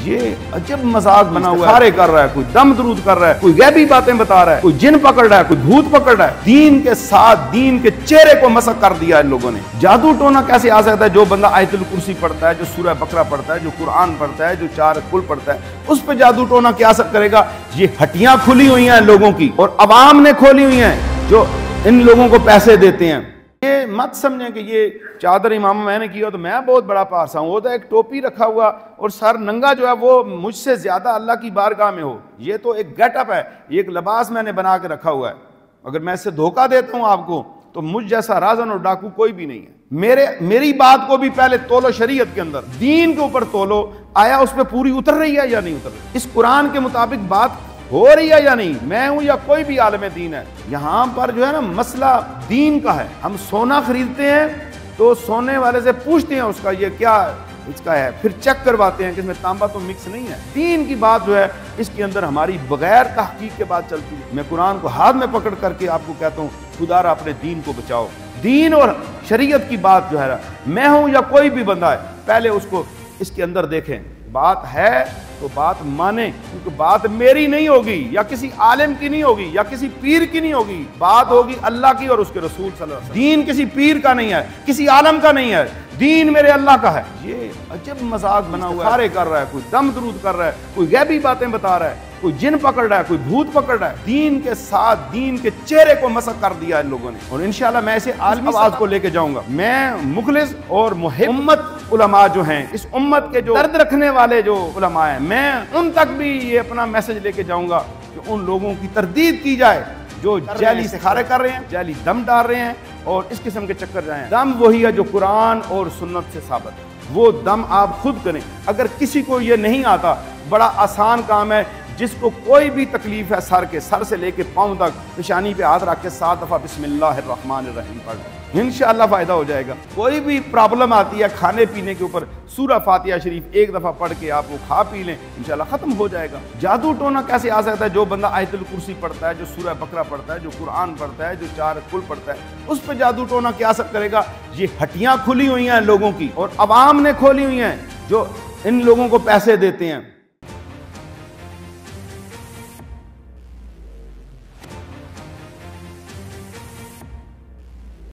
یہ عجب مذاق بنا ہوا ہے، سارے کر رہا ہے، کوئی دم درود کر رہا ہے، کوئی غیبی باتیں بتا رہا ہے، کوئی جن پکڑ رہا ہے، کوئی بھوت پکڑ رہا ہے۔ دین کے ساتھ دین کے چہرے کو مسخ کر دیا ان لوگوں نے۔ جادو ٹونا کیسے آ سکتا ہے؟ جو بندہ آیت الکرسی پڑھتا ہے، جو سورہ بقرہ پڑھتا ہے، جو قرآن پڑھتا ہے، جو چار کل پڑھتا ہے، اس پہ جادو ٹونا کیا اثر کرے گا؟ یہ ہٹیاں کھلی ہوئی ہیں لوگوں کی، اور عوام نے کھولی ہوئی ہیں جو ان لوگوں کو پیسے دیتے ہیں۔ یہ مت سمجھیں کہ یہ چادر امامہ میں نے کیا تو میں بہت بڑا پارسا ہوں۔ وہ تو ایک ٹوپی رکھا ہوا اور سر ننگا جو ہے وہ مجھ سے زیادہ اللہ کی بارگاہ میں ہو، یہ تو ایک گیٹ اپ ہے، یہ ایک لباس میں نے بنا کے رکھا ہوا ہے۔ اگر میں اس سے دھوکہ دیتا ہوں آپ کو تو مجھ جیسا رازن اور ڈاکو کوئی بھی نہیں ہے۔ میری بات کو بھی پہلے تولو شریعت کے اندر، دین کے اوپر تولو، آیا اس پہ پوری اتر رہی ہے یا نہیں اتر رہی؟ اس قرآن کے مطابق بات ہو رہی ہے یا نہیں؟ میں ہوں یا کوئی بھی عالم دین ہے، یہاں پر جو ہے نا مسئلہ دین کا ہے۔ ہم سونا خریدتے ہیں تو سونے والے سے پوچھتے ہیں اس کا یہ کیا اس کا ہے، پھر چیک کرواتے ہیں کہ اس میں تانبا تو مکس نہیں ہے۔ دین کی بات جو ہے اس کے اندر ہماری بغیر تحقیق کے بات چلتی ہے۔ میں قرآن کو ہاتھ میں پکڑ کر کے آپ کو کہتا ہوں، خدا را اپنے دین کو بچاؤ۔ دین اور شریعت کی بات جو ہے میں ہوں یا کوئی بھی بندہ ہے، پہلے اس کو اس کے اندر دیکھیں، بات ہے تو بات مانے، کیونکہ بات میری نہیں ہوگی یا کسی عالم کی نہیں ہوگی یا کسی پیر کی نہیں ہوگی، بات ہوگی اللہ کی اور اس کے رسول صلی اللہ علیہ وسلم۔ دین کسی پیر کا نہیں ہے، کسی عالم کا نہیں ہے، دین میرے اللہ کا ہے۔ یہ عجب مذاق بنا ہوا ہے، سارے کر رہا ہے، کوئی دم درود کر رہا ہے، کوئی غیبی باتیں بتا رہا ہے، کوئی جن پکڑ رہا ہے، کوئی بھوت پکڑ رہا ہے۔ دین کے ساتھ دین کے چہرے کو مسخ کر دیا ان لوگوں نے، اور انشاءاللہ میں اسے عالمی آواز کو لے کے جاؤں گا۔ میں مخلص اور محب امت علماء جو ہیں، اس امت کے جو درد رکھنے والے جو علماء ہیں، میں ان تک بھی یہ اپنا میسج لے کے جاؤں گا کہ ان لوگوں کی تردید کی جائے جو جعلی استخارے کر رہے ہیں، جعلی دم ڈال رہے ہیں اور اس قسم کے چکر رہے ہیں۔ دم وہی ہے جو قرآن اور سنت سے ثابت ہے، وہ دم آپ خود کریں۔ اگر کسی کو یہ نہیں آتا، بڑا آسان کام ہے، جس کو کوئی بھی تکلیف ہے سر سے لے کے پاؤں تک، پیشانی پہ ہاتھ رکھ کے 7 دفعہ بسم اللہ الرحمن الرحیم پڑھ لیں، انشاءاللہ فائدہ ہو جائے گا۔ کوئی بھی پرابلم آتی ہے کھانے پینے کے اوپر، سورہ فاتحہ شریف ایک دفعہ پڑھ کے آپ وہ کھا پی لیں، انشاءاللہ ختم ہو جائے گا۔ جادو ٹونا کیسے آ سکتا ہے؟ جو بندہ آیت الکرسی پڑھتا ہے، جو سورہ بقرہ پڑھتا ہے، جو قرآن پڑھتا ہے، جو چار کل پڑھتا ہے، اس پہ جادو ٹونا کیا اثر کرے گا؟ یہ ہٹیاں کھلی ہوئی ہیں لوگوں کی، اور عوام نے کھولی ہوئی ہیں جو ان لوگوں کو پیسے دیتے ہیں۔